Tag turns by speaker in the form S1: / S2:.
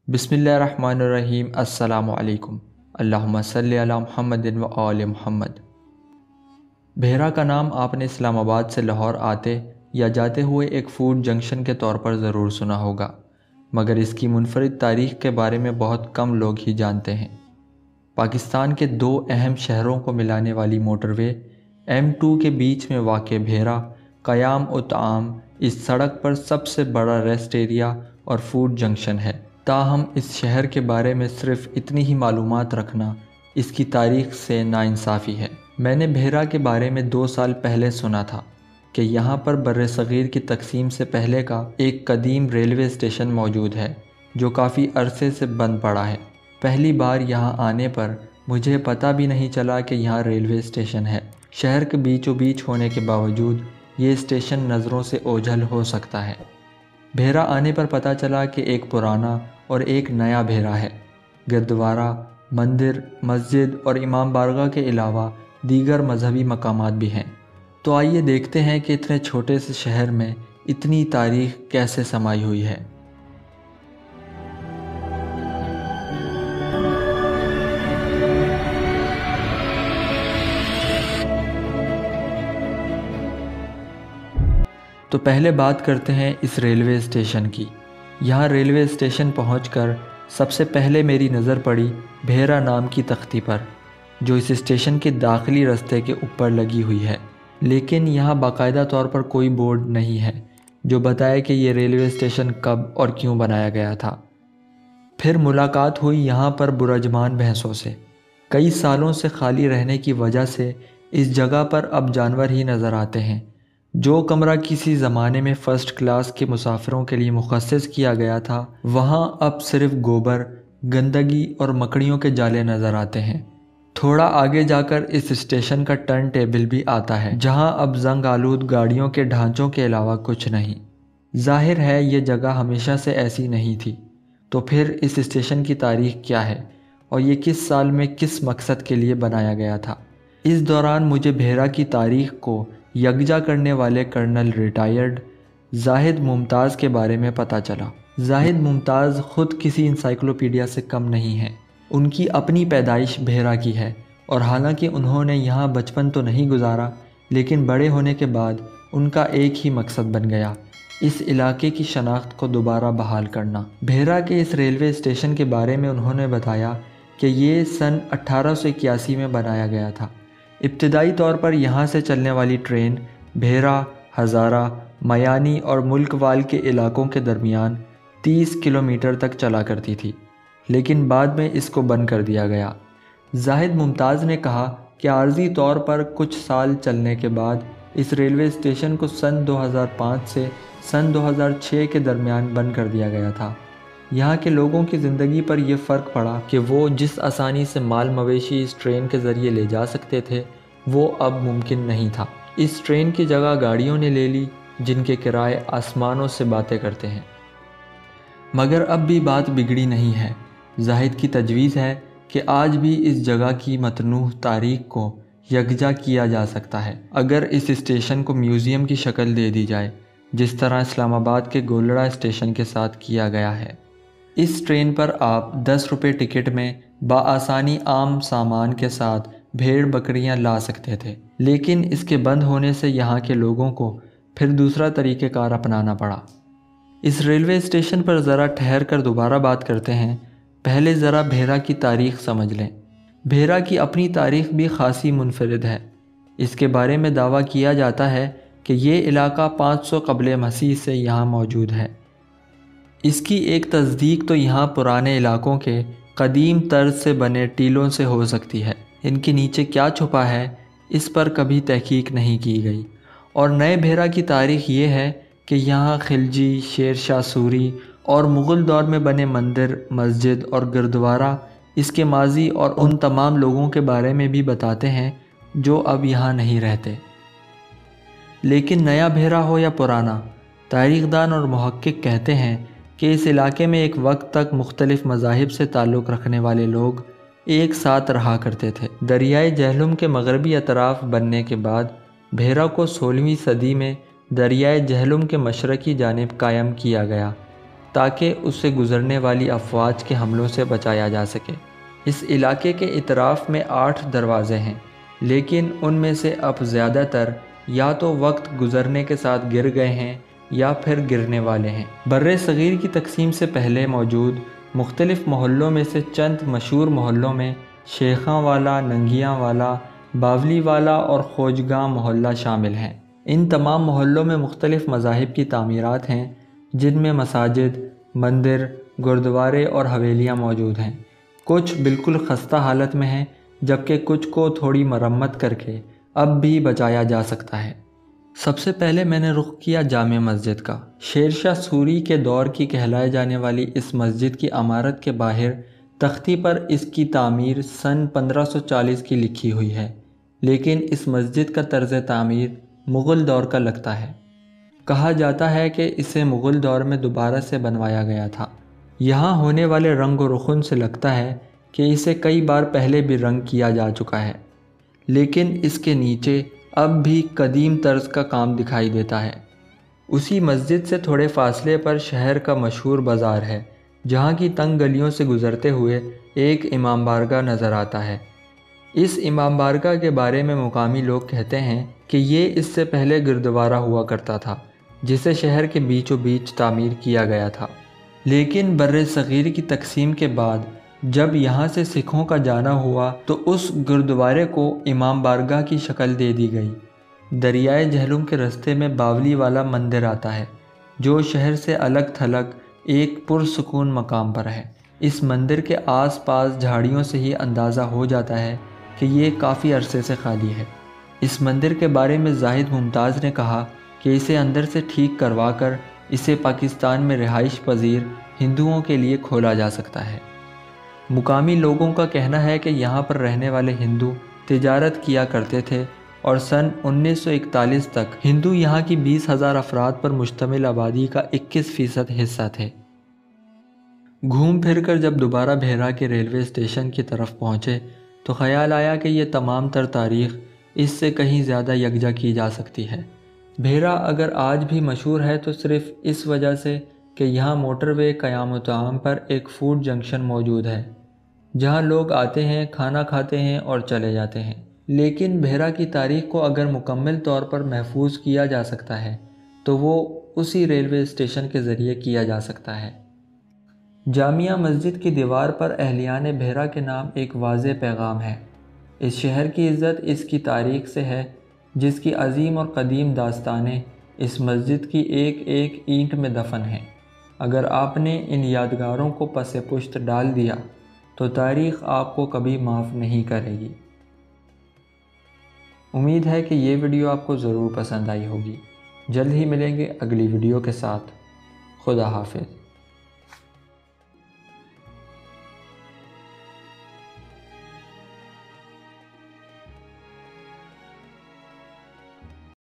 S1: بسم اللہ الرحمن الرحیم۔ السلام علیکم۔ اللہم صلی علی محمد و آل محمد۔ بھیرا کا نام آپ نے اسلام آباد سے لاہور آتے یا جاتے ہوئے ایک فوڈ جنکشن کے طور پر ضرور سنا ہوگا، مگر اس کی منفرد تاریخ کے بارے میں بہت کم لوگ ہی جانتے ہیں۔ پاکستان کے دو اہم شہروں کو ملانے والی موٹر وے M2 کے بیچ میں واقع بھیرا قیام الطعام اس سڑک پر سب سے بڑا ریسٹ ایریا اور فوڈ جنکشن ہے۔ تاہم اس شہر کے بارے میں صرف اتنی ہی معلومات رکھنا اس کی تاریخ سے ناانصافی ہے۔ میں نے بھیرا کے بارے میں 2 سال پہلے سنا تھا کہ یہاں پر برصغیر کی تقسیم سے پہلے کا ایک قدیم ریلوے اسٹیشن موجود ہے جو کافی عرصے سے بند پڑا ہے۔ پہلی بار یہاں آنے پر مجھے پتہ بھی نہیں چلا کہ یہاں ریلوے اسٹیشن ہے۔ شہر کے بیچوں بیچ ہونے کے باوجود یہ اسٹیشن نظروں سے اوجھل ہو سکتا ہے۔ بھیرا آنے پر پتہ چلا کہ ایک پرانا اور ایک نیا بھیرا ہے۔ گردوارہ، مندر، مسجد اور امام بارگاہ کے علاوہ دیگر مذہبی مقامات بھی ہیں۔ تو آئیے دیکھتے ہیں کہ اتنے چھوٹے سے شہر میں اتنی تاریخ کیسے سمائی ہوئی ہے۔ تو پہلے بات کرتے ہیں اس ریلوے اسٹیشن کی۔ یہاں ریلوے اسٹیشن پہنچ کر سب سے پہلے میری نظر پڑی بھیرا نام کی تختی پر، جو اس اسٹیشن کے داخلی رستے کے اوپر لگی ہوئی ہے، لیکن یہاں باقاعدہ طور پر کوئی بورڈ نہیں ہے جو بتائے کہ یہ ریلوے اسٹیشن کب اور کیوں بنایا گیا تھا۔ پھر ملاقات ہوئی یہاں پر برجمان بھینسوں سے۔ کئی سالوں سے خالی رہنے کی وجہ سے اس جگہ پر اب جانور ہی نظر آتے ہیں۔ جو کمرہ کسی زمانے میں فرسٹ کلاس کے مسافروں کے لیے مخصص کیا گیا تھا، وہاں اب صرف گوبر، گندگی اور مکڑیوں کے جالے نظر آتے ہیں۔ تھوڑا آگے جا کر اس اسٹیشن کا ٹرن ٹیبل بھی آتا ہے، جہاں اب زنگ آلود گاڑیوں کے ڈھانچوں کے علاوہ کچھ نہیں۔ ظاہر ہے یہ جگہ ہمیشہ سے ایسی نہیں تھی۔ تو پھر اس اسٹیشن کی تاریخ کیا ہے اور یہ کس سال میں کس مقصد کے لیے بنایا گیا تھا؟ اس دوران مجھے بھیرا کی تاریخ کو یکجا کرنے والے کرنل ریٹائرڈ زاہد ممتاز کے بارے میں پتہ چلا۔ زاہد ممتاز خود کسی انسائکلوپیڈیا سے کم نہیں ہیں۔ ان کی اپنی پیدائش بھیرا کی ہے، اور حالانکہ انہوں نے یہاں بچپن تو نہیں گزارا، لیکن بڑے ہونے کے بعد ان کا ایک ہی مقصد بن گیا، اس علاقے کی شناخت کو دوبارہ بحال کرنا۔ بھیرا کے اس ریلوے اسٹیشن کے بارے میں انہوں نے بتایا کہ یہ سن 1881 میں بنایا گیا تھا۔ ابتدائی طور پر یہاں سے چلنے والی ٹرین بھیرا، ہزارہ، میانی اور ملک وال کے علاقوں کے درمیان 30 کلومیٹر تک چلا کرتی تھی، لیکن بعد میں اس کو بند کر دیا گیا۔ زاہد ممتاز نے کہا کہ عارضی طور پر کچھ سال چلنے کے بعد اس ریلوے اسٹیشن کو سن 2005 سے سن 2006 کے درمیان بند کر دیا گیا تھا۔ یہاں کے لوگوں کی زندگی پر یہ فرق پڑا کہ وہ جس آسانی سے مال مویشی اس ٹرین کے ذریعے لے جا سکتے تھے، وہ اب ممکن نہیں تھا۔ اس ٹرین کی جگہ گاڑیوں نے لے لی جن کے کرائے آسمانوں سے باتیں کرتے ہیں۔ مگر اب بھی بات بگڑی نہیں ہے۔ زاہد کی تجویز ہے کہ آج بھی اس جگہ کی متنوع تاریخ کو یکجا کیا جا سکتا ہے اگر اس اسٹیشن کو میوزیم کی شکل دے دی جائے، جس طرح اسلام آباد کے گولڑا اسٹیشن کے ساتھ کیا گیا ہے۔ اس ٹرین پر آپ 10 روپے ٹکٹ میں بآسانی عام سامان کے ساتھ بھیڑ بکریاں لا سکتے تھے، لیکن اس کے بند ہونے سے یہاں کے لوگوں کو پھر دوسرا طریقہ کار اپنانا پڑا۔ اس ریلوے اسٹیشن پر ذرا ٹھہر کر دوبارہ بات کرتے ہیں۔ پہلے ذرا بھیرا کی تاریخ سمجھ لیں۔ بھیرا کی اپنی تاریخ بھی خاصی منفرد ہے۔ اس کے بارے میں دعویٰ کیا جاتا ہے کہ یہ علاقہ 500 قبل مسیح سے یہاں موجود ہے۔ اس کی ایک تصدیق تو یہاں پرانے علاقوں کے قدیم طرز سے بنے ٹیلوں سے ہو سکتی ہے۔ ان کے نیچے کیا چھپا ہے اس پر کبھی تحقیق نہیں کی گئی۔ اور نئے بھیرا کی تاریخ یہ ہے کہ یہاں خلجی، شیر شاہ سوری اور مغل دور میں بنے مندر، مسجد اور گردوارہ اس کے ماضی اور ان تمام لوگوں کے بارے میں بھی بتاتے ہیں جو اب یہاں نہیں رہتے۔ لیکن نیا بھیرا ہو یا پرانا، تاریخ دان اور محقق کہتے ہیں کہ اس علاقے میں ایک وقت تک مختلف مذاہب سے تعلق رکھنے والے لوگ ایک ساتھ رہا کرتے تھے۔ دریائے جہلم کے مغربی اطراف بننے کے بعد بھیرا کو 16ویں صدی میں دریائے جہلم کے مشرقی جانب قائم کیا گیا۔ تاکہ اسے گزرنے والی افواج کے حملوں سے بچایا جا سکے۔ اس علاقے کے اطراف میں 8 دروازے ہیں، لیکن ان میں سے اب زیادہ تر یا تو وقت گزرنے کے ساتھ گر گئے ہیں یا پھر گرنے والے ہیں۔ بر صغیر کی تقسیم سے پہلے موجود مختلف محلوں میں سے چند مشہور محلوں میں شیخاں والا، ننگیاں والا، باولی والا اور خوجگاں محلہ شامل ہیں۔ ان تمام محلوں میں مختلف مذاہب کی تعمیرات ہیں، جن میں مساجد، مندر، گردوارے اور حویلیاں موجود ہیں۔ کچھ بالکل خستہ حالت میں ہیں، جبکہ کچھ کو تھوڑی مرمت کر کے اب بھی بچایا جا سکتا ہے۔ سب سے پہلے میں نے رخ کیا جامع مسجد کا۔ شیر شاہ سوری کے دور کی کہلائے جانے والی اس مسجد کی عمارت کے باہر تختی پر اس کی تعمیر سن 1540 کی لکھی ہوئی ہے، لیکن اس مسجد کا طرز تعمیر مغل دور کا لگتا ہے۔ کہا جاتا ہے کہ اسے مغل دور میں دوبارہ سے بنوایا گیا تھا۔ یہاں ہونے والے رنگ و رخن سے لگتا ہے کہ اسے کئی بار پہلے بھی رنگ کیا جا چکا ہے، لیکن اس کے نیچے اب بھی قدیم طرز کا کام دکھائی دیتا ہے۔ اسی مسجد سے تھوڑے فاصلے پر شہر کا مشہور بازار ہے، جہاں کی تنگ گلیوں سے گزرتے ہوئے ایک امام بارگاہ نظر آتا ہے۔ اس امام بارگاہ کے بارے میں مقامی لوگ کہتے ہیں کہ یہ اس سے پہلے گردوارہ ہوا کرتا تھا، جسے شہر کے بیچوں بیچ تعمیر کیا گیا تھا، لیکن بر صغیر کی تقسیم کے بعد جب یہاں سے سکھوں کا جانا ہوا تو اس گردوارے کو امام بارگاہ کی شکل دے دی گئی۔ دریائے جہلم کے رستے میں باولی والا مندر آتا ہے، جو شہر سے الگ تھلگ ایک پرسکون مقام پر ہے۔ اس مندر کے آس پاس جھاڑیوں سے ہی اندازہ ہو جاتا ہے کہ یہ کافی عرصے سے خالی ہے۔ اس مندر کے بارے میں زاہد ممتاز نے کہا کہ اسے اندر سے ٹھیک کروا کر اسے پاکستان میں رہائش پذیر ہندوؤں کے لیے کھولا جا سکتا ہے۔ مقامی لوگوں کا کہنا ہے کہ یہاں پر رہنے والے ہندو تجارت کیا کرتے تھے اور سن 1941 تک ہندو یہاں کی 20,000 افراد پر مشتمل آبادی کا 21% حصہ تھے۔ گھوم پھر کر جب دوبارہ بھیرا کے ریلوے اسٹیشن کی طرف پہنچے تو خیال آیا کہ یہ تمام تر تاریخ اس سے کہیں زیادہ یکجا کی جا سکتی ہے۔ بھیرا اگر آج بھی مشہور ہے تو صرف اس وجہ سے کہ یہاں موٹر وے قیام مقام پر ایک فوڈ جنکشن موجود ہے، جہاں لوگ آتے ہیں، کھانا کھاتے ہیں اور چلے جاتے ہیں۔ لیکن بھیرا کی تاریخ کو اگر مکمل طور پر محفوظ کیا جا سکتا ہے تو وہ اسی ریلوے اسٹیشن کے ذریعے کیا جا سکتا ہے۔ جامعہ مسجد کی دیوار پر اہلیان بھیرا کے نام ایک واضح پیغام ہے۔ اس شہر کی عزت اس کی تاریخ سے ہے، جس کی عظیم اور قدیم داستانیں اس مسجد کی ایک ایک اینٹ میں دفن ہیں۔ اگر آپ نے ان یادگاروں کو پس پشت ڈال دیا تو تاریخ آپ کو کبھی معاف نہیں کرے گی۔ امید ہے کہ یہ ویڈیو آپ کو ضرور پسند آئی ہوگی۔ جلد ہی ملیں گے اگلی ویڈیو کے ساتھ۔ خدا حافظ۔